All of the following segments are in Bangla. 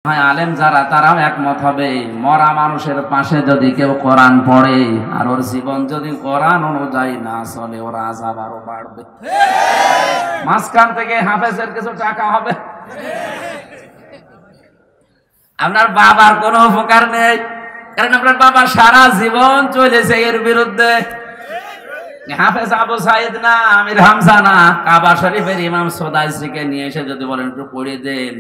আলেম যারা তারাও একমত হবে, মরা মানুষের পাশে যদি কেউ কোরআন পড়ে আর ওর জীবন যদি কোরআন অনুযায়ী না চলে, ওর আযাব আরো বাড়বে। মাঝখান থেকে হাফেজের কিছু টাকা হবে, আপনার বাবার কোনো উপকার নেই, কারণ আপনার বাবা সারা জীবন চলেছে এর বিরুদ্ধে। হাফেজ আবু সাইদ না, আমির হামজা না, কাবা শরীফের ইমাম সোদাইসিকে নিয়ে এসে যদি বলেন একটু পড়ে দেন,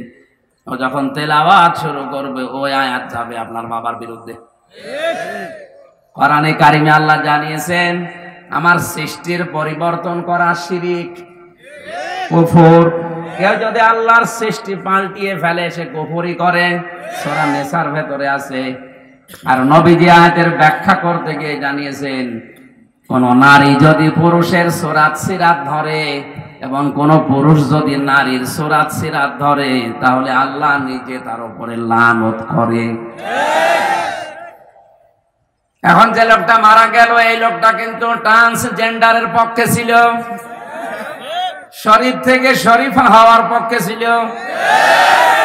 ও যখন তেলাওয়াত শুরু করবে ওই আয়াত যাবে আপনার বাবার বিরুদ্ধে। কোরআনে কারিমে আল্লাহ জানিয়েছেন আমার সৃষ্টির পরিবর্তন করা শিরিক, কুফর। কেউ যদি আল্লাহর সৃষ্টি পাল্টিয়ে ফেলে সে কুফরি করে, সূরা নিসার ভেতরে আছে। আর নবীজি আয়াতের ব্যাখ্যা করতে গিয়ে জানিয়েছেন কোন নারী যদি পুরুষের সূরাত সিরাত ধরে এবং কোন পুরুষ যদি নারীর সূরাত সিরাত ধরে, তাহলে আল্লাহ নিজে তার উপরে লানত করে। এখন যে লোকটা মারা গেল, এই লোকটা কিন্তু ট্রান্সজেন্ডারের পক্ষে ছিল, শরীফ থেকে শরীফা হওয়ার পক্ষে ছিল,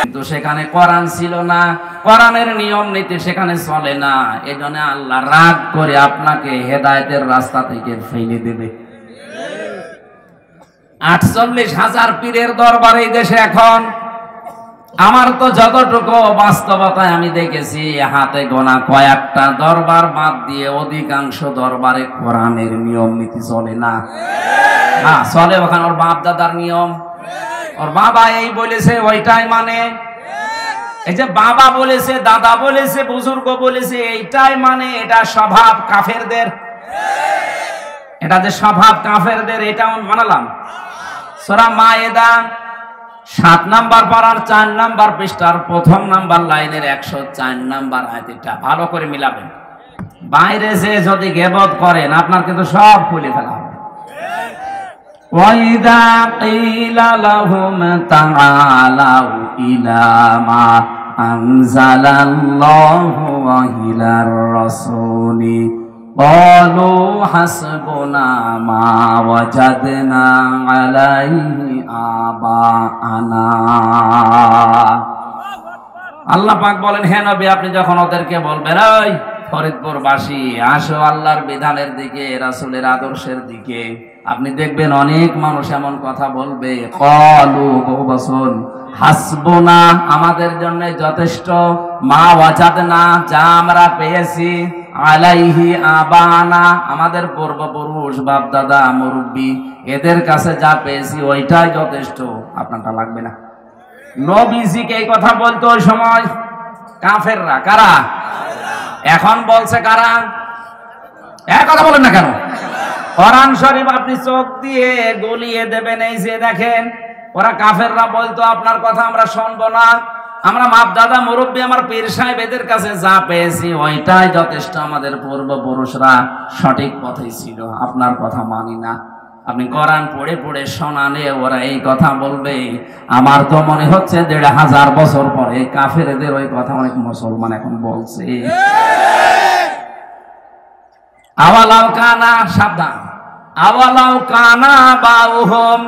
কিন্তু সেখানে কোরআন ছিল না, কোরআনের নিয়ম নীতি সেখানে চলে না। এজন্য আল্লাহ রাগ করে আপনাকে হেদায়েতের রাস্তা থেকে ফেলে দেবে। 48,000 পীরের দরবার এই দেশে এখন। আমার তো যতটুকু বাস্তবতায় আমি দেখেছি, হাতে গোনা কয়েকটা দরবার বাদ দিয়ে অধিকাংশ দরবারে কোরআনের নিয়ম নীতি চলে না। হ্যাঁ চলে, ওখানে ওর বাপ দাদার নিয়ম, ওর বাবা এই বলেছে ওইটাই মানে, এই যে বাবা বলেছে, দাদা বলেছে, বুজুর্গ বলেছে এইটাই মানে। এটা স্বভাব কাফেরদের, এটা যে স্বভাব কাফেরদের, এটা মানালাম। সূরা মায়েদা 7 নাম্বার পারার 4 নাম্বার পৃষ্ঠার 1 নাম্বার লাইনের 104 নাম্বার আয়াতটা ভালো করে মিলাবেন। বাইরে যে যদি গীবত করেন আপনার কিন্তু সব খুলে ফেলা হবে। ওয়াইদা কিলা লাহুম তাআলাউ ইলা মা আনজালাল্লাহু ওয়া ইলার রাসূলি ক্বালু হাসবুনা মা ওয়াজাদনা আলাইহি আবাআনা। আল্লাহ পাক বলেন, হে নবী আপনি যখন ওদেরকে বলবেন ওই ফরিদপুরবাসী আসো আল্লাহর বিধানের দিকে, রাসূলের আদর্শের দিকে, আপনি দেখবেন অনেক মানুষ এমন কথা বলবে, ক্বালু বহু বচন, হাসবুনা আমাদের জন্য যথেষ্ট, মা ওয়াজাদনা যা আমরা পেয়েছি, আলাইহি আবানা আমাদের পূর্বপুরুষ বাপ দাদা মুরব্বী এদের কাছে যা পেয়েছি ওইটাই যথেষ্ট, আপনারটা লাগবে না। নবীজিকে এই কথা বলতো ওই সময় কাফেররা। কারা? এখন বলছে কারা? এক কথা বলেন না কেন? কোরআন শরীফ আপনি চোখ দিয়ে গলিয়ে দেবেন, এই যে দেখেন ওরা কাফেররা বলতো আপনার কথা আমরা শুনবো না, আমরা বাপ দাদা মুরব্বী আমার পীর সাহেব এদের কাছে যা পেয়েছি ওইটাই যথেষ্ট, আমাদের পূর্বপুরুষরা সঠিক পথেই ছিল, আপনার কথা মানি না। আপনি কোরআন পড়ে পড়ে শোনালে ওরা এই কথা বলবে। আমার তো মনে হচ্ছে 1,500 বছর পরে কাফেরদের ওই কথা অনেক মুসলমান এখন বলছে। আওয়ালাউ কানা, সাবধান, আওয়ালাউ কানা বাউহুম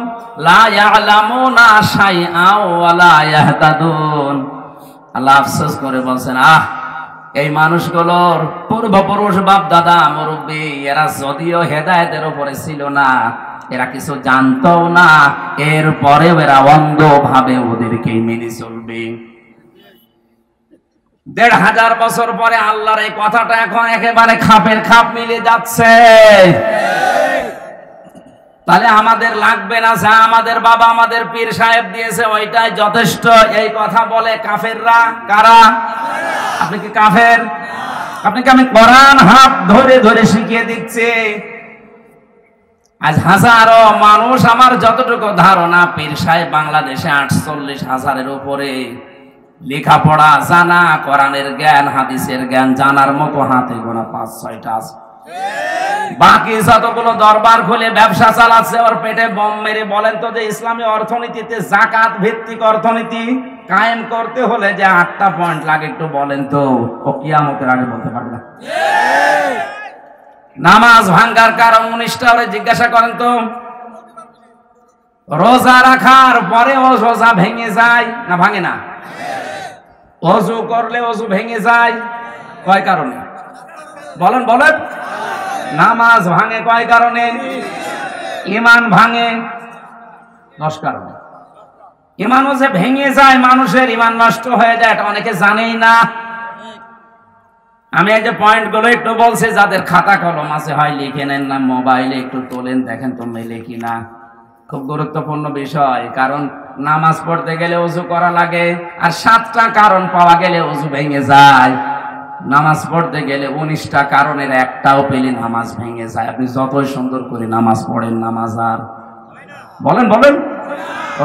লা ইয়ালামুনা শাইআন ওয়া লা ইয়াহতাদুন। আল্লাহ আফসোস করে বলছেন, এই মানুষগুলোর পূর্বপুরুষ বাপ দাদা মুরব্বী এরা যদিও হেদায়েতের উপরে ছিল না, এরা কিছু জানতো না, এরপরেও এরা অন্ধভাবে ওদেরকেই মেনে চলবে। 1,500 বছর পরে আল্লাহর এই কথাটা এখন একেবারে খাপের খাপ মিলে যাচ্ছে। তাহলে আমাদের লাগবে না, যা আমাদের বাবা আমাদের পীর সাহেব দিয়েছে ওইটাই যথেষ্ট, এই কথা বলে কাফেররা। কারা? আপনি কি কাফের? আপনাকে আমি কোরআন হাত ধরে ধরে শিখিয়ে দিচ্ছি। আজ হাজারো মানুষ, আমার যতটুকু ধারণা পীর সাহেব বাংলাদেশে 48,000-এর উপরে, লেখাপড়া জানা, কোরআনের জ্ঞান হাদিসের জ্ঞান জানার মতো হাতে গোনা 5-6টা আছে। বাকি যতগুলো দরবার খুলে ব্যবসা চালাচ্ছে ওর পেটে বম মেরে। বলেন তো যে ইসলামী অর্থনীতিতে যাকাত ভিত্তিক অর্থনীতি কায়েম করতে হলে যে 8টা পয়েন্ট লাগে একটু বলেন তো, ও কিয়ামতের আগে বলতে পারবে না। নামাজ ভাঙ্গার কারণ 19টা, ওরে জিজ্ঞাসা করেন তো। রোজা রাখার পরে ও রোজা ভেঙে যায় না ভাঙে না? ওযু করলে ওযু ভেঙে যায় কয় কারণে? বলেন বলেন। নামাজ ভাঙে কয় কারণে? ঈমান ভাঙে 10 কারণে। ঈমানও যে ভেঙে যায়, মানুষের ঈমান নষ্ট হয়ে যায়, এটা অনেকে জানেই না। আমি এই যে পয়েন্টগুলো একটু বলছি, যাদের খাতা কলম আছে হয় লিখে নেন, না মোবাইলে একটু তোলেন, দেখেন তো মেলে কিনা। খুব গুরুত্বপূর্ণ বিষয়, কারণ নামাজ পড়তে গেলে ওযু করা লাগে, আর 7টা কারণ পাওয়া গেলে ওযু ভেঙে যায়। নামাজ পড়তে গেলে 19টা কারণের একটাও পেলে নামাজ ভেঙে যায়। আপনি যতই সুন্দর করে নামাজ পড়েন, নামাজ আর বলেন বলেন।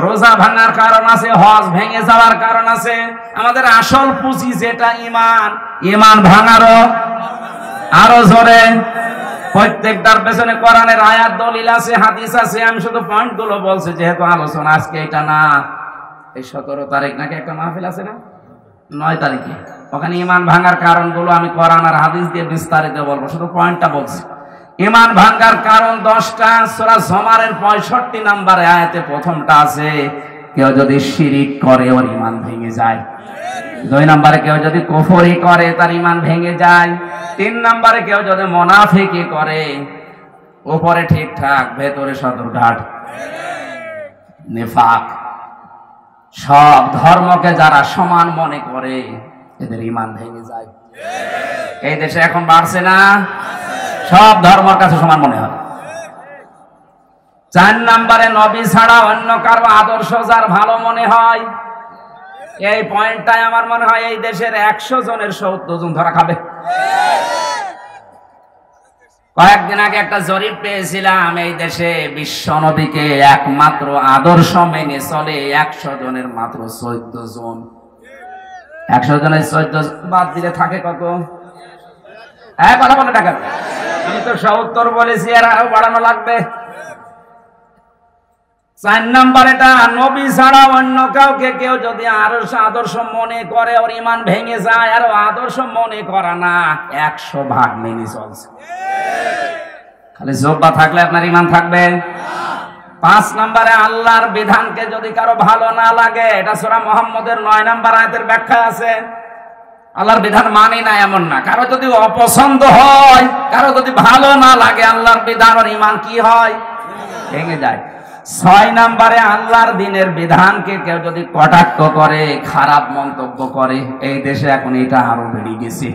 রোজা ভাঙার কারণ আছে, হজ ভেঙে যাওয়ার কারণ আছে। আমাদের আসল পুঁজি যেটা ঈমান, ঈমান ভাঙারও আরো জোরে। প্রত্যেকটার পেছনে কোরআনের আয়াত দলিল আছে, হাদিস আছে। আমি শুধু পয়েন্টগুলো বলছি, যেহেতু আলোচনা আজকে এটা না। এই 17 তারিখ নাকি একটা মাহফিল আছে না, 9 তারিখে, ওখানে ঈমান ভাঙার কারণগুলো আমি কোরআন আর হাদিস দিয়ে বিস্তারিত বলবো, শুধু পয়েন্টটা বলছি। ঈমান ভাঙার কারণ 10টা। সূরা জুমারের 65 নম্বরে আয়াতে প্রথমটা আছে, কেউ যদি শিরিক করে ওর ঈমান ভেঙে যায়। 2 নম্বরে কেউ যদি কুফরি করে তার ঈমান ভেঙে যায়। 3 নম্বরে কেউ যদি মুনাফিকি করে, উপরে ঠিকঠাক ভেতরে সদরঘাট, নিফাক। সব ধর্মকে যারা সমান মনে করে এদের ঈমান ভেঙে যায়। এই দেশে এখন বাড়ছে না, সব ধর্মের কাছে সমান মনে হয়। 4 নম্বরে নবী ছাড়া অন্য কারো আদর্শ যার ভালো মনে হয়। এই পয়েন্টটাই আমার মনে হয় এই দেশের 100 জনের 70 জন ধরা খাবে। কয়েকদিন আগে একটা জরিপ পেয়েছিলাম, এই দেশে বিশ্ব নবীকে একমাত্র আদর্শ মেনে চলে 100 জনের মাত্র 14 জন। 100 জনের 14 বাদ দিলে থাকে কত? কথা বলে টাকা। আমি তো 70 বলেছি, আর আরো বাড়ানো লাগবে। 4 নম্বর, এটা নবী ছাড়া অন্য কাউকে কেউ যদি আদর্শ মনে করে ওর ঈমান ভেঙে যায়। আর আদর্শ মনে করা না, 100 ভাগ মেনে চলছে। খালি যোগ্যতা থাকলে আপনার ঈমান থাকবে। 5 নম্বরে, আল্লাহর বিধানকে যদি কারো ভালো না লাগে, এটা সূরা মুহাম্মদের 9 নম্বর আয়াতের ব্যাখ্যা আছে। আল্লাহর বিধান মানি না এমন না, কারো যদি অপছন্দ হয়, কারো যদি ভালো না লাগে আল্লাহর বিধান, আর ঈমান কি হয়? ভেঙে যায়। 6 নম্বরে, আল্লাহর দ্বীনের বিধানকে কেউ যদি কটাক্ষ করে, খারাপ মন্তব্য করে, এই দেশে এখন এটা আরো বেড়ে গেছে।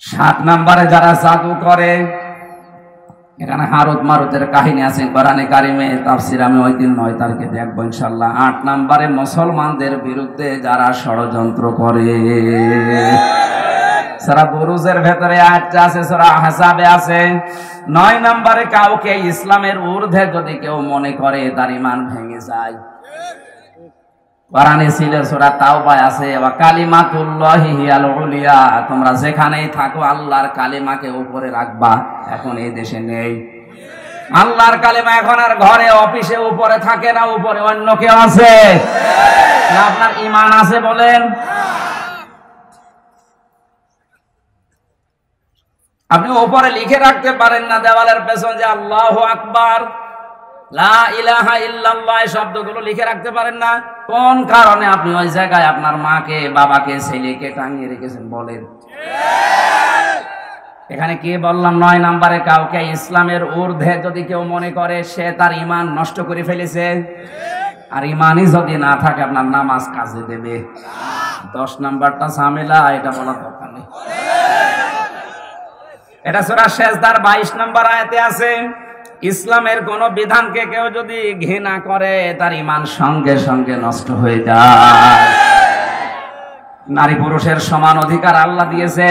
7 নম্বরে, যারা জাদু করে, এখানে হারুত মারুতের কাহিনী আছে কোরআনে কারিমে, তাফসীর আমি ওই দিন 9 তারিখে দেখবো ইনশাআল্লাহ। 8 নম্বরে, মুসলমানদের বিরুদ্ধে যারা ষড়যন্ত্র করে। সূরা বুরুজের ভেতরে আয়াতটা আছে, সূরা আহজাবে আছে। 9 নম্বরে, কাউকে ইসলামের ঊর্ধ্বে যদি কেউ মনে করে তার ঈমান ভেঙে যায়। কোরআনে ছিল, সূরা তাওবায় আছে, ওয়া কালিমাতুল্লাহি হিয়াল উলিয়া, তোমরা যেখানেই থাকো আল্লাহর কালিমাকে উপরে রাখবা। এখন এই দেশে নেই আল্লাহর কালিমা। এখন আর ঘরে অফিসে উপরে থাকে না, উপরে অন্য কেউ আছে। আপনার ঈমান আছে বলেন? আপনি উপরে লিখে রাখতে পারেন না দেওয়ালের পেছন যে আল্লাহু আকবার, লা ইলাহা ইল্লাল্লাহ, শব্দগুলো লিখে রাখতে পারেন না? কোন কারণে আপনি ওই জায়গায় আপনার মাকে, বাবাকে, ছেলেকে টাঙিয়ে রেখেছেন বলেন? এখানে কি বললাম? 9 নম্বরে, কাউকে ইসলামের ঊর্ধ্বে যদি কেউ মনে করে, সে তার ঈমান নষ্ট করে ফেলেছে। আর ঈমানই যদি না থাকে, আপনার নামাজ কাজে দেবে। 10 নম্বরটা ঝামেলা, এটা বলার দরকার নেই। এটা সূরা সেজদার 22 নম্বর আয়াতে আছে, ইসলামের কোন বিধানকে কেউ যদি ঘৃণা করে তার ঈমান সঙ্গে সঙ্গে নষ্ট হয়ে যায়। নারী পুরুষের সমান অধিকার আল্লাহ দিয়েছে।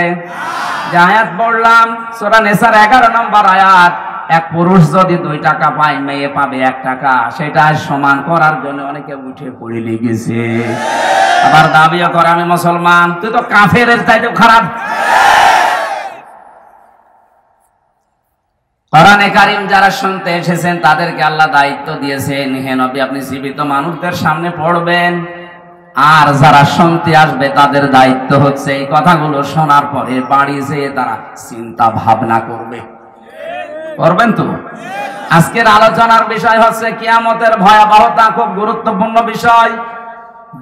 যে আয়াত পড়লাম সূরা নিসার 11 নম্বর আয়াত, এক পুরুষ যদি 2 টাকা পায়, মেয়ে পাবে 1 টাকা, সেটা সমান করার জন্য অনেকে উঠে পড়ে লেগেছে। আবার দাবিও করে আমি মুসলমান, তুই তো কাফেরের চাইতেও খারাপ। কোরআনে কারীম যারা শুনতে এসেছেন তাদেরকে আল্লাহ দায়িত্ব দিয়েছেন, হে নবী আপনি জীবিত মানুষদের সামনে পড়বেন, আর যারা শুনতে আসবে তাদের দায়িত্ব হচ্ছে এই কথাগুলো শোনার পরে বাড়ি যেয়ে তারা চিন্তা ভাবনা করবে। করবেন তো? আজকের আলোচনার বিষয় হচ্ছে কিয়ামতের ভয়াবহতা, খুব গুরুত্বপূর্ণ বিষয়।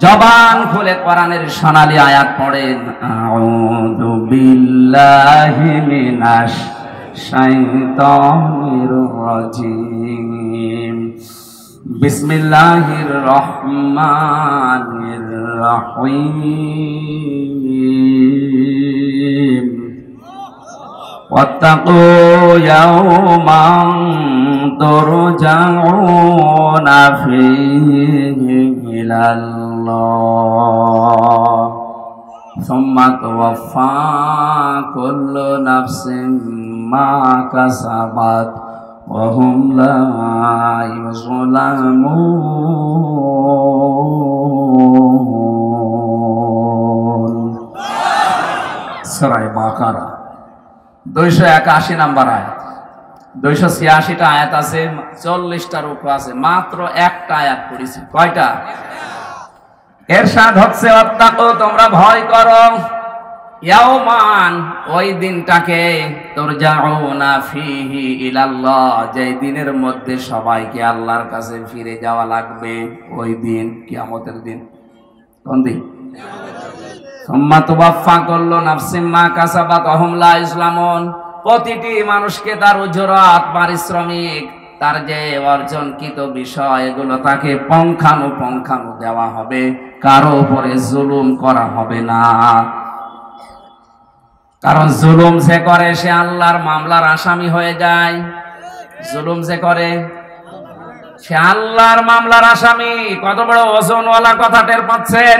জবান খুলে কোরআনের সোনালী আয়াত পড়েন, আউযু বিল্লাহি মিনাশ শাইতানির রাজিম, বিসমিল্লাহির রহমানির রহিম, ওয়াত্তাকু ইয়াওমান তুরজাউনা ফীহি ইলাল্লাহ সুম্মা তুওয়াফফা কুল্লু নাফসিন মা কাসাবাত ওয়া হুম লা ইউযলামুন। সূরা বাকারা 281 নম্বর আয়াত। 286টা আয়াত আছে, 40টা রূপ আছে, মাত্র একটা আয়াত পড়েছি। কয়টা? এরশাদ হচ্ছে, ওয়াত্তাকু, তোমরা ভয় করো, ইয়াওমান, ওই দিনটাকে, তুরজাউনা ফীহি ইলাল্লাহ, যে দিনের মধ্যে সবাইকে আল্লাহর কাছে ফিরে যাওয়া লাগবে। ওই দিন কিয়ামতের দিন। কোন দিন? সুম্মা তুওয়াফফা কুল্লু নাফসিন মা কাসাবাত ওয়া হুম লা ইউযলামুন। প্রতিটি মানুষকে তার উজরাত, পারিশ্রমিক, তার যে অর্জনকৃত বিষয়, এগুলো তাকে পঙ্খানু দেওয়া হবে। কারো উপরে জুলুম করা হবে না। কারণ জুলুম যে করে সে আল্লাহর মামলার আসামি হয়ে যায়। জুলুম যে করে সে আল্লাহর মামলার আসামি। কত বড় ওজনওয়ালা কথা টের পাচ্ছেন?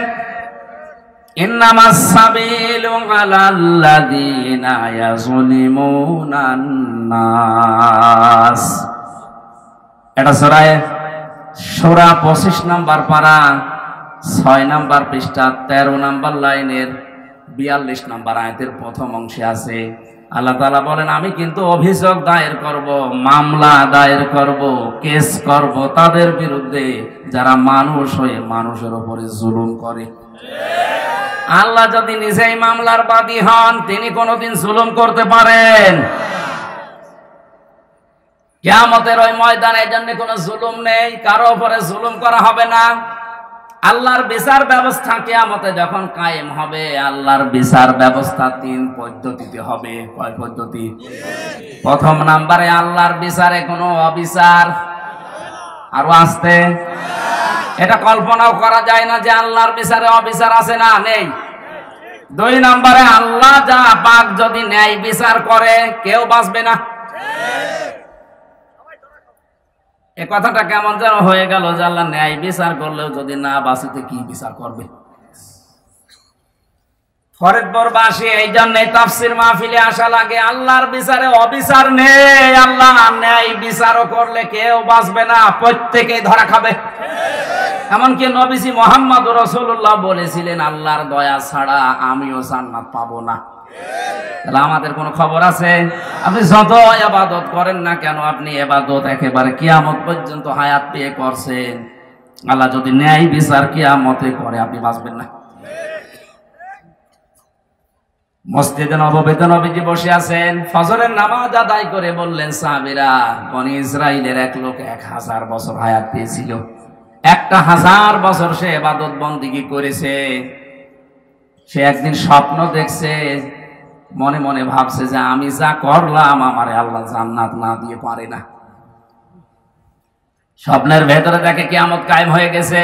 ইন্নামাস সাবিলু আলাল্লাযীনা ইয়াযলিমুনান নাস। এটা সূরা 25 নম্বর পারা, 6 নম্বর পৃষ্ঠা, 13 নম্বর লাইনের 42 নম্বর আয়াতের প্রথম অংশে আছে। আল্লাহ তাআলা বলেন, আমি কিন্তু অভিযোগ দায়ের করব, মামলা দায়ের করব, কেস করব তাদের বিরুদ্ধে যারা মানুষ হয়ে মানুষের উপরে জুলুম করে। আল্লাহ যদি নিজেই মামলার বাদী হন, তিনি কোনোদিন জুলুম করতে পারেন? কিয়ামতের ওই ময়দানে এই জন্য কোনো জুলুম নেই, কারো উপরে জুলুম করা হবে না। আল্লাহর বিচার ব্যবস্থা কিয়ামতে যখন কায়েম হবে, আল্লাহর বিচার ব্যবস্থা 3 পদ্ধতিতে হবে। কয় পদ্ধতি? প্রথম নাম্বারে, আল্লাহর বিচারে কোনো অবিচার। আরো আসতে, এটা কল্পনাও করা যায় না যে আল্লাহর বিচারে অবিচার আছে না, নেই। 2 নম্বরে, আল্লাহ যা পাক যদি ন্যায় বিচার করে, কেউ বাঁচবে না। এ কথাটা কেমন যেন হয়ে গেল যে আল্লাহ ন্যায় বিচার করলেও যদি না বাঁচিতে কি বিচার করবে? ফরিদপুরবাসী এই জন্য তাফসীর মাহফিলে আসা লাগে। আল্লাহর বিচারে অবিচার নেই, আল্লাহ ন্যায় বিচারও করলে কেউ বাঁচবে না, প্রত্যেকেই ধরা খাবে। এমনকি নবীজি মুহাম্মদুর রাসূলুল্লাহ বলেছিলেন, আল্লাহর দয়া ছাড়া আমিও জান্নাত পাবো না। তাহলে আমাদের কোনো খবর আছে? আপনি যত ইবাদত করেন না কেন, আপনি ইবাদত একেবারে কিয়ামত পর্যন্ত হায়াত পেয়ে করছেন, আল্লাহ যদি ন্যায় বিচার কিয়ামতে করে, আপনি বাঁচবেন না। মসজিদে নববীতে নবীজি বসে আছেন, ফজরের নামাজ আদায় করে বললেন সাহাবীরা, বনি ইসরাইলের এক লোক 1000 বছর হায়াত পেয়েছিল। 1000 বছর সে ইবাদত বন্দেগী করেছে। সে একদিন স্বপ্ন দেখছে, মনে মনে ভাবছে যে আমি যা করলাম আমারে আল্লাহ জান্নাত না দিয়ে পারে না। স্বপ্নের ভেতরে দেখে কিয়ামত কায়েম হয়ে গেছে।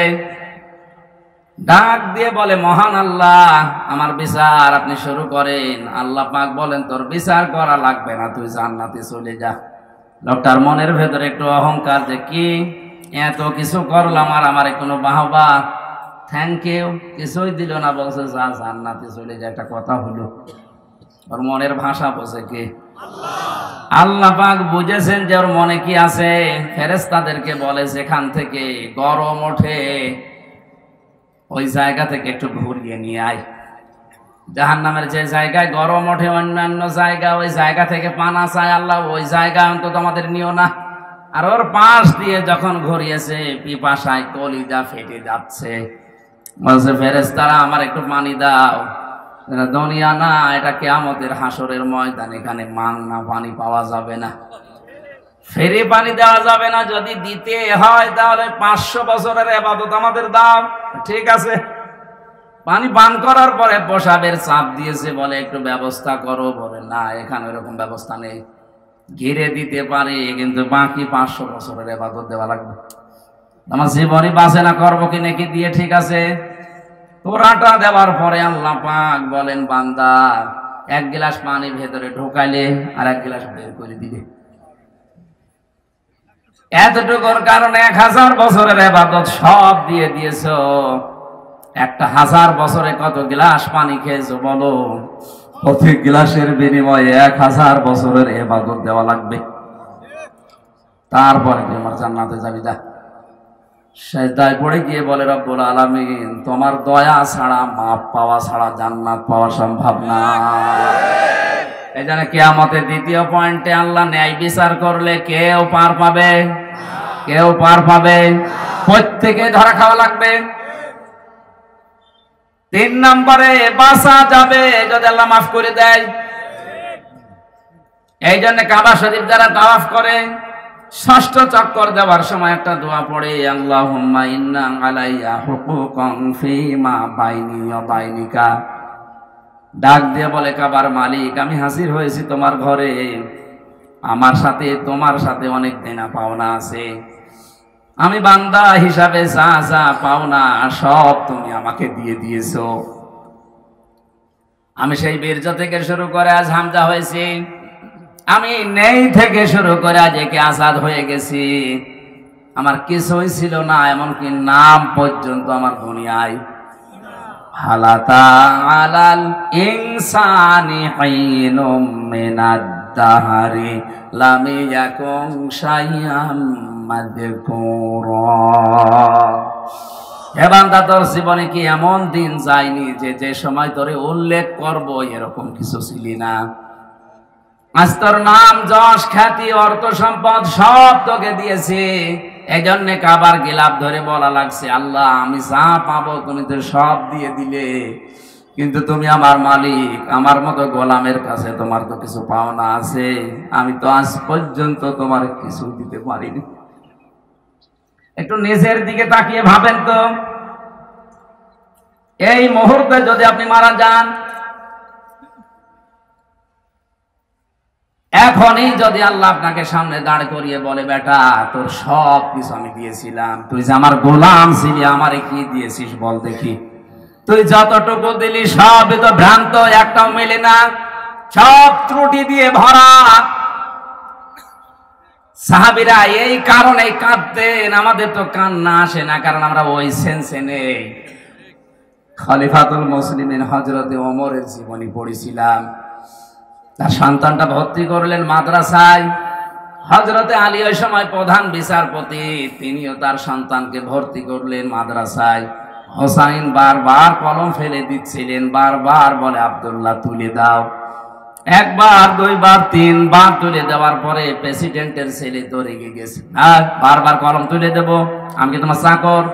ডাক দিয়ে বলে, মহান আল্লাহ, আমার বিচার আপনি শুরু করেন। আল্লাহ পাক বলেন, তোর বিচার করা লাগবে না, তুই জান্নাতে চলে যা। লোকটার মনের ভেতরে একটু অহংকার, যে কি এত কিছু করলাম আর আমারে কোনো বাহবা, থ্যাংক ইউ কিছুই দিল না, বলছে যা জান্নাতে চলে যা। একটা কথা হলো, ওর মনের ভাষা বোঝে কে? আল্লাহ পাক বুঝেছেন যে ওর মনে কি আছে। ফেরেশতাদেরকে বলে, যেখান থেকে গরম ওঠে ওই জায়গা থেকে একটু ঘুরিয়ে নিয়ে আয়। জাহান্নামের যে জায়গায় গরম ওঠে অন্যান্য জায়গা, ওই জায়গা থেকে পানা চায় আল্লাহ, ওই জায়গা অন্তত আমাদের নিও না। আর ওর পাশ দিয়ে যখন ঘুরিয়েছে, পিপাসায় কলিজা ফেটে যাচ্ছে, বলছে ফেরেশতারা আমার একটু পানি দাও। দুনিয়া না, এটা কিয়ামতের হাসরের ময়দান, এখানে মাংনা পানি পাওয়া যাবে না। ফেরি পানি দেওয়া যাবে না, যদি দিতে হয় তাহলে 500 বছরের ইবাদত আমাদের দাও। ঠিক আছে, পানি পান করার পরে প্রসাবের চাপ দিয়েছে, বলে একটু ব্যবস্থা করো, বলে না এখানে এরকম ব্যবস্থা নেই। ঘিরে দিতে পারে, কিন্তু বাকি 500 বছরের ইবাদত দেওয়া লাগবে। আমার জীবনই বাঁচে না, করবো কি নাকি দিয়ে। ঠিক আছে, পুরাটা দেওয়ার পরে আল্লাহ পাক বলেন, বান্দা 1 গ্লাস পানি ভেতরে ঢোকাইলে আর 1 গ্লাস বের করে দিবে। এতটুকুর কারণে 1000 বছরের ইবাদত সব দিয়ে দিয়েছো। 1000 বছরে কত গ্লাস পানি খেয়েছো বলো? প্রতি গ্লাসের বিনিময়ে 1000 বছরের ইবাদত দেওয়া লাগবে। তারপরে তুই আমার জান্নাতে যাবি। যা সেজদায় পড়ে গিয়ে বলে, রব্বুল আলামিন, তোমার দয়া ছাড়া, মাপ পাওয়া ছাড়া জান্নাত পাওয়া সম্ভব না। এই জন্য কিয়ামতের দ্বিতীয় পয়েন্টে আল্লাহ ন্যায় বিচার করলে কেউ পার পাবে? কেউ পার পাবে? প্রত্যেকে ধরা খাওয়া লাগবে। 3 নম্বরে বাঁচা যাবে যদি আল্লাহ মাফ করে দেয়। এই জন্য কাবা শরীফ যারা তাওয়াফ করে, 6ষ্ঠ চক্কর দেওয়ার সময় একটা দোয়া পড়ে, আল্লাহুম্মা ইন্না আলাইয়া হুকুকান ফীমা বাইনি ওয়া বাইনিকা। ডাক দিয়ে বলে, কাবার মালিক, আমি হাজির হয়েছি তোমার ঘরে, আমার সাথে তোমার সাথে অনেক দেনা পাওনা আছে। আমি বান্দা হিসাবে যা যা পাওনা সব তুমি আমাকে দিয়ে দিয়েছো। আমি সেই বীর্য থেকে শুরু করে আজ হামজা হয়েছি, আমি নেই থেকে শুরু করে আজ একে আজাদ হয়ে গেছি। আমার কিছুই ছিল না, এমনকি নাম পর্যন্ত আমার দুনিয়ায়। হালাতা আলাল ইনসানি হাইনুম মিনাদ দাহারি লাম ইয়াকুন শাইআম মাযকুরা। হে বান্দা, তোর জীবনে কি এমন দিন যায়নি যে সময় তোরে উল্লেখ করব এরকম কিছু ছিলি না? আজ তোর নাম, যশ, খ্যাতি, অর্থ সম্পদ সব তোকে দিয়েছে। এই জন্য কাবার গিলাফ ধরে বলা লাগছে, আল্লাহ আমি যা পাবো তুমি তো সব দিয়ে দিলে, কিন্তু তুমি আমার মালিক, আমার মতো গোলামের কাছে তোমার তো কিছু পাওনা আছে, আমি তো আজ পর্যন্ত তোমার কিছু দিতে পারিনি। একটু নিজের দিকে তাকিয়ে ভাবেন তো, এই মুহূর্তে যদি আপনি মারা যান, এখনই যদি আল্লাহ আপনাকে সামনে দাঁড় করিয়ে বলে, বেটা তোর সব কিছু আমি দিয়েছিলাম, তুই যে আমার গোলাম ছিলি, আমারে কি দিয়েছিস বল দেখি। তুই যতটুকু দিলি সবই তো ভ্রান্ত, একটাও মেলে না, সব ত্রুটি দিয়ে ভরা। সাহাবীরা এই কারণে কাঁদতেন, আমাদের তো কান্না আসে না, কারণ আমরা ওই সেন্সে নেই। খলিফাতুল মুসলিমিন হযরতে ওমরের জীবনী পড়েছিলাম। তার সন্তানটা ভর্তি করলেন মাদ্রাসায়। হযরতে আলী ওই সময় প্রধান বিচারপতি, তিনিও তার সন্তানকে ভর্তি করলেন মাদ্রাসায়। হোসাইন বারবার কলম ফেলে দিচ্ছিলেন, বারবার বলে, আব্দুল্লাহ তুলে দাও। 1 বার 2 বার 3 বার তুলে দেওয়ার পরে প্রেসিডেন্টের ছেলে তো রেগে গেছে, আর বারবার কলম তুলে দেব, আমি কি তোমার চাকর?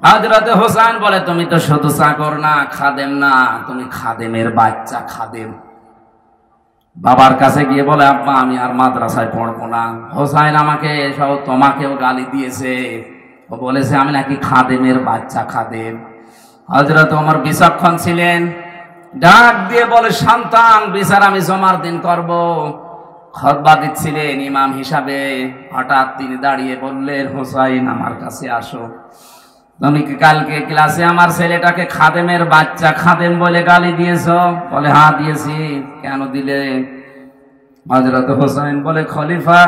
হযরতে হোসেন বলে, তুমি তো শুধু চাকর না, খাদেম না, তুমি খাদেমের বাচ্চা, খাদেম। বাবার কাছে গিয়ে বলে, আব্বা আমি আর মাদ্রাসায় পড়বো না। হোসাইন আমাকে সহ তোমাকেও গালি দিয়েছে, ও বলেছে আমি নাকি খাদেমের বাচ্চা, খাদেম। হযরত ওমর বিচক্ষণ ছিলেন, ডাক দিয়ে বলে, সন্তান বিচার আমি জমার দিন করব। খুতবা দিচ্ছিলেন ইমাম হিসাবে, হঠাৎ তিনি দাঁড়িয়ে বললেন, হোসাইন আমার কাছে আসো। তুমি কি কালকে ক্লাসে আমার ছেলেটাকে খাদেমের বাচ্চা, খাদেম বলে গালি দিয়েছো? বলে, হ্যাঁ দিয়েছি। কেন দিলে? হযরত হোসেন বলে, খলিফা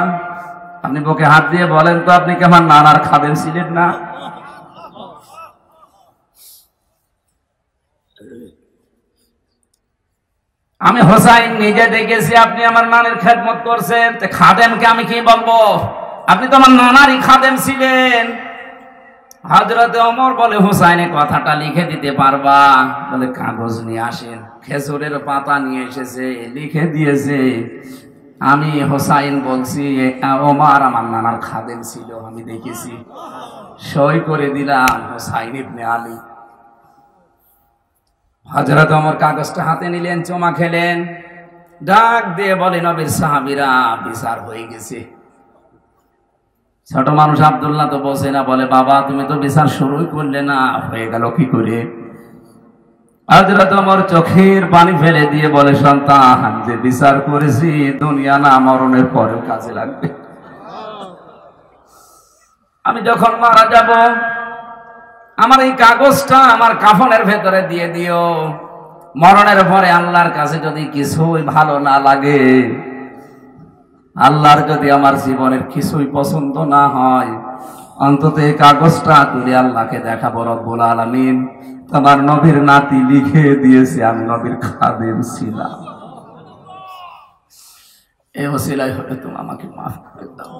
আপনি বুকে হাত দিয়ে বলেন তো, আপনি কি আমার নানার খাদেম ছিলেন না? আমি হোসাইন নিজে দেখেছি আপনি আমার নানের খেদমত করছেন, খাদেমকে আমি কি বলবো? আপনি তো আমার নানারই খাদেম ছিলেন। হযরতে ওমর বলে, হোসাইনের কথাটা লিখে দিতে পারবা? বলে, কাগজ নিয়ে আসেন। খেজুরের পাতা নিয়ে এসেছে, লিখে দিয়েছে, আমি হোসাইন বলছি ওমর আমার নানার খাদেম ছিল, আমি দেখেছি। সই করে দিলাম, হোসাইন ইবনে আলী। হযরত ওমর কাগজটা হাতে নিলেন, চুমা খেলেন, ডাক দিয়ে বলে, নবীর সাহাবীরা বিচার হয়ে গেছে, ছোট মানুষ আব্দুল্লাহ তো বসে না, বলে বাবা তুমি তো বিচার শুরুই করলে না, হয়ে গেল কি করে? হযরত ওমর চোখের পানি ফেলে দিয়ে বলে, সন্তান, যে বিচার করেছি দুনিয়া না মরণের পরেও কাজে লাগবে। আমি যখন মারা যাব আমার এই কাগজটা আমার কাফনের ভেতরে দিয়ে দিও। মরণের পরে আল্লাহর কাছে যদি কিছুই ভালো না লাগে, আল্লাহর যদি আমার জীবনের কিছুই পছন্দ না হয়, অন্তত এই কাগজটা তুলে আল্লাহকে দেখাবো, রব্বুল আলামিন তোমার নবীর নাতি লিখে দিয়েছে আমি নবীর খাদেম ছিলাম। এই ওসিলায় হলে তুমি আমাকে মাফ করে দাও।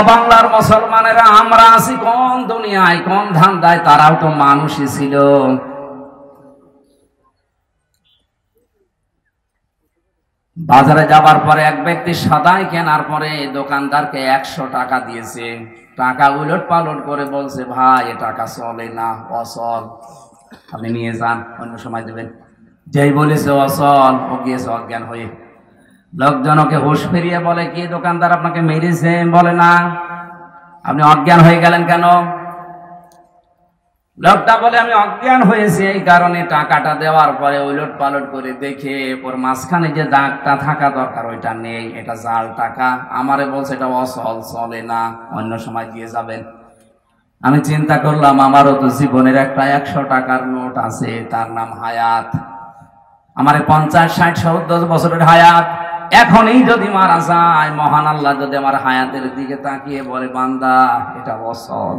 বাংলার মুসলমানেরা আমরা আছি কোন দুনিয়ায়, কোন ধান্দায়? তারাও তো মানুষই ছিল। বাজারে যাবার পরে এক ব্যক্তি সদাই কেনার পরে দোকানদারকে 100 টাকা দিয়েছে। টাকা উলট পালট করে বলছে, ভাই এ টাকা চলে না, অচল, আপনি নিয়ে যান, অন্য সময় দেবেন। যেই বলেছে অচল, ও গিয়েছে অজ্ঞান হয়ে। লোকজনকে হুঁশ ফিরিয়ে বলে, কি দোকানদার আপনাকে মেরেছে? বলে না। আপনি অজ্ঞান হয়ে গেলেন কেন? লোকটা বলে, আমি অজ্ঞান হয়েছি এই কারণে টাকাটা দেওয়ার পরে উলট পালট করে দেখে ওর মাঝখানে যে দাগটা থাকা দরকার ওইটা নেই, এটা জাল টাকা। আমারে বলছে এটা অচল, চলে না, অন্য সময় দিয়ে যাবেন। আমি চিন্তা করলাম আমারও তো জীবনের একটা 100 টাকার নোট আছে, তার নাম হায়াত। আমার 50, 60, 70 বছরের হায়াত। এখনই যদি মারা যায়, মহান আল্লাহ যদি আমার হায়াতের দিকে তাকিয়ে বলে, বান্দা এটা অচল,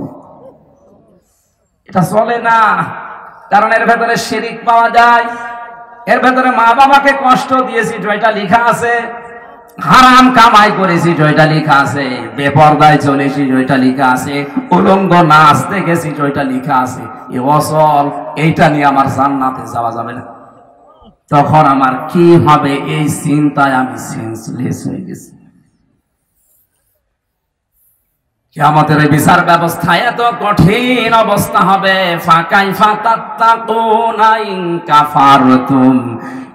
এটা চলে না, কারণ এর ভেতরে শিরিক পাওয়া যায়, এর ভেতরে মা বাবাকে কষ্ট দিয়েছি এটা লেখা আছে, হারাম কামাই করেছি এটা লেখা আছে, বেপরদায় চলেছি এটা লেখা আছে, উলঙ্গ নাচতে গেছি এটা লেখা আছে, এ অচল, এইটা নিয়ে আমার জান্নাতে যাওয়া যাবে না। তখন আমার কি হবে এই চিন্তায় আমি সেন্সলেস হয়ে গেছি। কিয়ামতের বিচার ব্যবস্থা এত কঠিন অবস্থা হবে। ফাকাইফা তাত্তাকুনা ইন কাফারতুম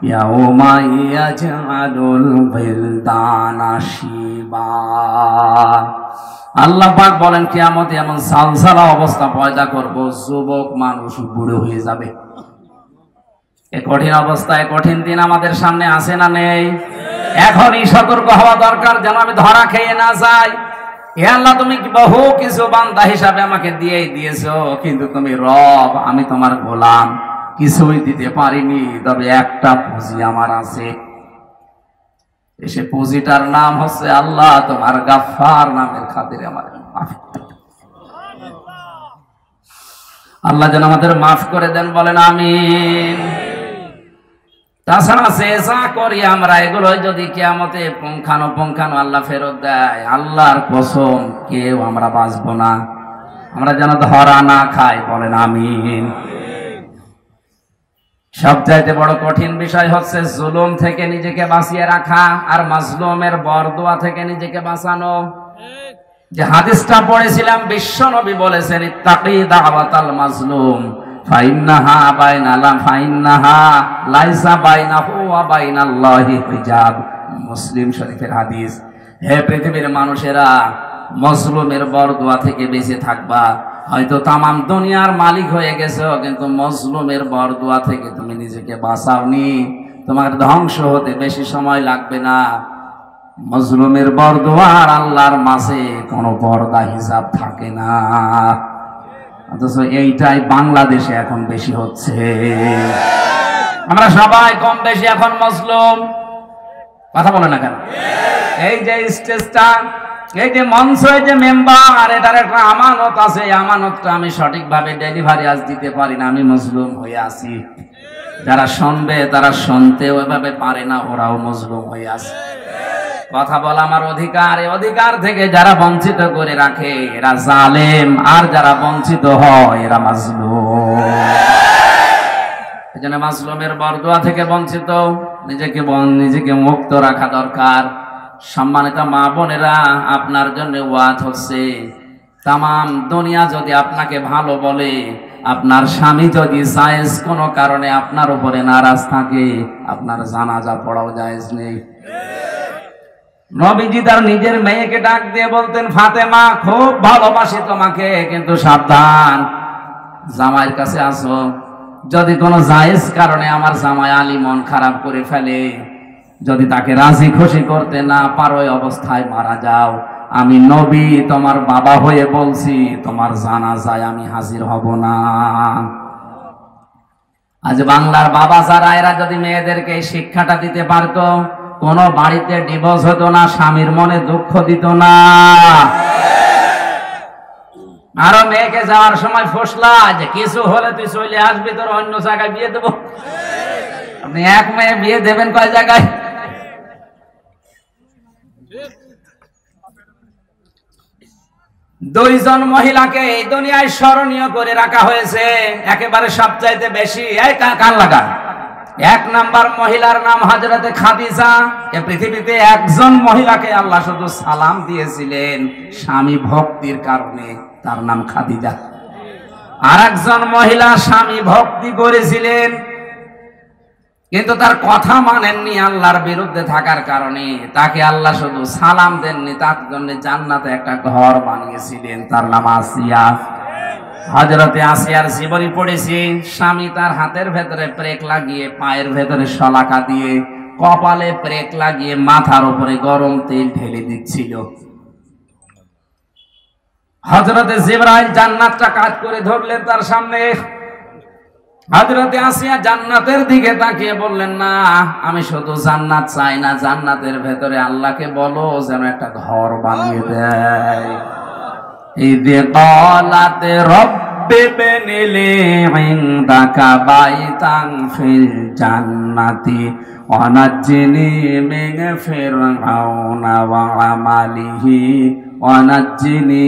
ইয়াউমা ইয়াজআলুল বিলদানা শিবা। আল্লাহ পাক বলেন, কিয়ামতে এমন সালসালা অবস্থা পয়দা করব, যুবক মানুষ বুড়ো হয়ে যাবে। এই কঠিন অবস্থায় কঠিন দিন আমাদের সামনে আসে না নেই? এখনই সতর্ক হওয়া দরকার যেন আমি ধরা খেয়ে না যাই। হে আল্লাহ, তুমি বহু কিছু বান্দা হিসাবে আমাকে দিয়েই দিয়েছো, কিন্তু তুমি রব, আমি তোমার গোলাম, কিছুই দিতে পারিনি। তবে একটা পুঁজি আমার আছে, সে পুঁজিটার নাম হচ্ছে আল্লাহ, তোমার গাফফার নামের খাতিরে আমার মাফ করে। আল্লাহ যেন আমাদের মাফ করে দেন, বলেন আমিন। তাছাড়া চেষ্টা করি আমরা এগুলো যদি কিয়ামতে পুঙ্খানো আল্লাহ ফেরত দেয়, আল্লাহর কসম কেউ আমরা বাঁচবো না, আমরা যেন ধরা না খাই, বলেন আমিন। সবচাইতে বড় কঠিন বিষয় হচ্ছে জুলুম থেকে নিজেকে বাঁচিয়ে রাখা আর মাজলুমের বরদোয়া থেকে নিজেকে বাঁচানো। যে হাদিসটা পড়েছিলাম, বিশ্ব নবী বলেছেন, ইত্তাকি দাওয়াতাল মাজলুম ফাইন্নাহা লাইসা বাইনাহু ওয়া বাইনাল্লাহি হিজাব। মুসলিম শরীফের হাদিস। হে পৃথিবীর মানুষেরা, মজলুমের বরদোয়া থেকে বেঁচে থাকবা। হয়তো তামাম দুনিয়ার মালিক হয়ে গেছো, কিন্তু মজলুমের বরদোয়া থেকে তুমি নিজেকে বাঁচাওনি। তোমার ধ্বংস হতে বেশি সময় লাগবে না। মজলুমের বরদোয়া আর আল্লাহর মাঝে কোনো পর্দা হিসাব থাকে না। অথচ এইটাই বাংলাদেশে এখন বেশি হচ্ছে। আমরা সবাই কম বেশি এখন মজলুম। কথা বলে না কেন? এই যে স্টেজটা, এই যে মঞ্চ, এই যে মেম্বার, এটার একটা আমানত আছে। এই আমানতটা আমি সঠিকভাবে ডেলিভারি আজ দিতে পারি না, আমি মজলুম হয়ে আছি। যারা শুনবে তারা শুনতেও এভাবে পারে না, ওরাও মজলুম হয়ে আছে। কথা বলা আমার অধিকার, এই অধিকার থেকে যারা বঞ্চিত করে রাখে এরা জালেম, আর যারা বঞ্চিত হয় এরা মাজলুম। এজন্য মাজলুমের বরদোয়া থেকে বঞ্চিত নিজেকে মুক্ত রাখা দরকার। সম্মানিত মা বোনেরা, আপনার জন্য ওয়াজ হচ্ছে, তামাম দুনিয়া যদি আপনাকে ভালো বলে, আপনার স্বামী যদি জায়েজ কোনো কারণে আপনার উপরে নারাজ থাকে, আপনার জানাজা পড়াও জায়েজ নেই। নবীজি তার নিজের মেয়েকে ডাক দিয়ে বলতেন, ফাতেমা খুব ভালোবাসি তোমাকে, কিন্তু সাবধান, জামাইয়ের কাছে আসো, যদি কোনো জায়েজ কারণে আমার জামাই আলী মন খারাপ করে ফেলে, যদি তাকে রাজি খুশি করতে না পারো, ওই অবস্থায় মারা যাও, আমি নবী তোমার বাবা হয়ে বলছি, তোমার জানাজায় আমি হাজির হব না। আজ বাংলার বাবা যারা, এরা যদি মেয়েদেরকে এই শিক্ষাটা দিতে পারতো, কোন বাড়িতে ডিভোর্স হতো না, স্বামীর মনে দুঃখ দিত না। আরো মেয়েকে যাওয়ার সময় ফসলা যে কিছু হলে তুই চলে আসবি, তোর অন্য জায়গায় বিয়ে দেবো। আপনি এক মেয়ে বিয়ে দেবেন কয় জায়গায়? দুইজন মহিলাকে এই দুনিয়ায় স্মরণীয় করে রাখা হয়েছে একেবারে সবচাইতে বেশি। এই কান লাগা। এক নাম্বার মহিলার নাম হযরতে খাদিজা। এই পৃথিবীতে একজন মহিলাকে আল্লাহ শুধু সালাম দিয়েছিলেন স্বামী ভক্তির কারণে, তার নাম খাদিজা। আর একজন মহিলা স্বামী ভক্তি করেছিলেন, কিন্তু তার কথা মানেননি আল্লাহর বিরুদ্ধে থাকার কারণে, তাকে আল্লাহ শুধু সালাম দেননি, তার জন্য জান্নাতে একটা ঘর বানিয়েছিলেন, তার নাম আসিয়া। হযরতে আসিয়ার জীবনী পড়েছি, স্বামী তার হাতের ভেতরে প্রেক লাগিয়ে, পায়ের ভেতরে শলাকা দিয়ে, কপালে প্রেক লাগিয়ে, মাথার উপরে গরম তেল ঢেলে দিচ্ছিল। হযরতে জিবরাইল জান্নাতটা কাজ করে ধরলেন তার সামনে। হযরতে আসিয়া জান্নাতের দিকে তাকিয়ে বললেন, না, আমি শুধু জান্নাত চাই না, জান্নাতের ভেতরে আল্লাহকে বলো যেন একটা ঘর বানিয়ে দেয়। ইযে ক্বালাত রব্বি বিনিলি ইনদাকা বাইতান ফিল জান্নাতি ওয়া নাজ্জিনি মিন ফিরআউনা ওয়া আমালিহি ওয়া নাজ্জিনি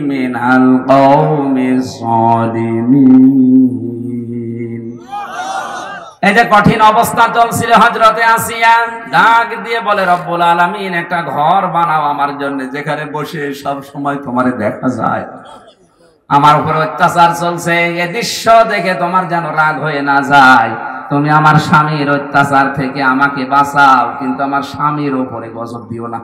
মিনাল কওমিস যালিমিন। এই যে কঠিন অবস্থা চলছিল, হযরতে আসিয়া ডাক দিয়ে বলে, রব্বুল আলামিন একটা ঘর বানাও আমার জন্য, যেখানে বসে সব সময় তোমারে দেখা যায়। আমার উপর অত্যাচার চলছে, এই দৃশ্য দেখে তোমার যেন রাগ হয়ে না যায়। তুমি আমার স্বামীর অত্যাচার থেকে আমাকে বাঁচাও, কিন্তু আমার স্বামীর উপরে গজব দিও না।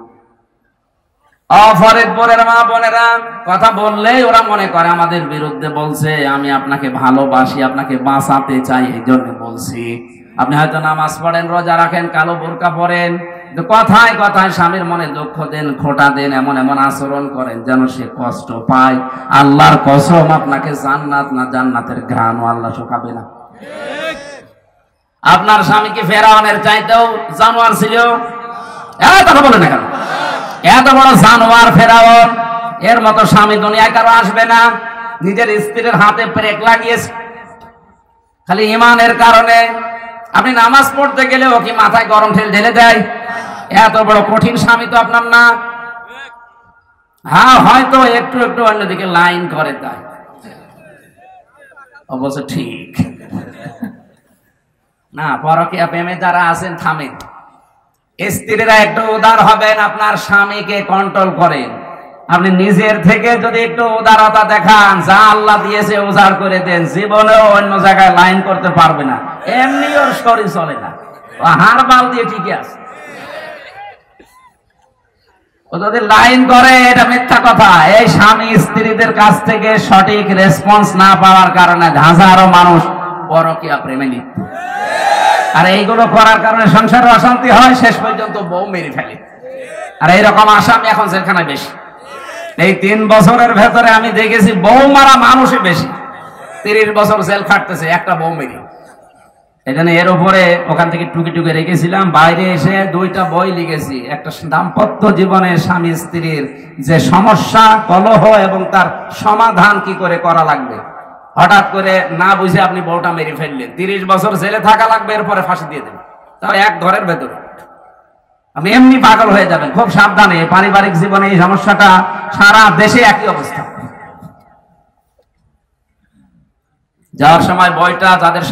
ফরিদপুরের মা বোনেরা কথা বললেই ওরা মনে করে আমাদের বিরুদ্ধে বলছে। আমি আপনাকে ভালোবাসি, আপনাকে বাঁচাতে চাই, এই জন্য বলছি। আপনি হয়তো নামাজ পড়েন, রোজা রাখেন, কালো বোরকা পরেন, কথায় কথায় স্বামীর মনে দুঃখ দেন, খোঁটা দেন, এমন এমন আচরণ করেন যেন সে কষ্ট পায়। আল্লাহর কসম, আপনাকে জান্নাত না জান্নাতের ঘ্রাণও আল্লাহ শুকাবে না। আপনার স্বামী কি ফেরাউনের চাইতেও জানোয়ার ছিল? কথা বলে না কেন? এত বড় জানোয়ার ফেরাউন, এর মতো স্বামী দুনিয়ায় কারো আসবে না। নিজের স্ত্রীর হাতে ব্রেক লাগিয়েছে খালি ঈমানের কারণে। আপনি নামাজ পড়তে গেলে ও কি মাথায় গরম তেল ঢেলে দেয়? এত বড় কঠিন স্বামী তো আপনার না। হ্যাঁ, হয়তো একটু একটু অন্যদিকে লাইন করে, তাই অবশ্য ঠিক না। পরকীয়া প্রেমে যারা আছেন থামেন। স্ত্রীরা একটু উদার হবেন, আপনার স্বামীকে কন্ট্রোল করেন। আপনি নিজের থেকে যদি একটু উদারতা দেখান, যা আল্লাহ দিয়েছে উজাড় করে দেন, জীবনেও অন্য জায়গায় লাইন করতে পারবে না। এমনি ওর শরীর চলে না, ও হাড় বাল দিয়ে ঠিকই আছে। ও যদি লাইন করে, এটা মিথ্যা কথা। এই স্বামী স্ত্রীদের কাছ থেকে সঠিক রেসপন্স না পাওয়ার কারণে হাজারো মানুষ পরকীয়া প্রেমে লিপ্ত। আর এইগুলো করার কারণে সংসারে অশান্তি হয়, শেষ পর্যন্ত বউ মেরে ফেলে। আর এইরকম আসামি এখন জেলখানায় বেশি। এই 3 বছরের ভেতরে আমি দেখেছি বউ মারা মানুষই বেশি। 30 বছর জেল খাটতেছে একটা বউ মেরে। এই জন্য এর উপরে ওখান থেকে টুকি টুকি রেখেছিলাম, বাইরে এসে 2টা বই লিখেছি। একটা দাম্পত্য জীবনে স্বামী স্ত্রীর যে সমস্যা, কলহ এবং তার সমাধান কি করে করা লাগবে। হঠাৎ করে না বুঝে আপনি বউটা মেরে ফেললেন, 30 বছর জেলে থাকা লাগবে, এরপরে ফাঁসি দিয়ে দেবেন, তাও এক ঘরের ভেতরে। আপনি এমনি পাগল হয়ে যাবেন। খুব সাবধানে। পারিবারিক জীবনে এই সমস্যাটা সারা দেশে একই অবস্থা। যাওয়ার সময় বইটা যাদের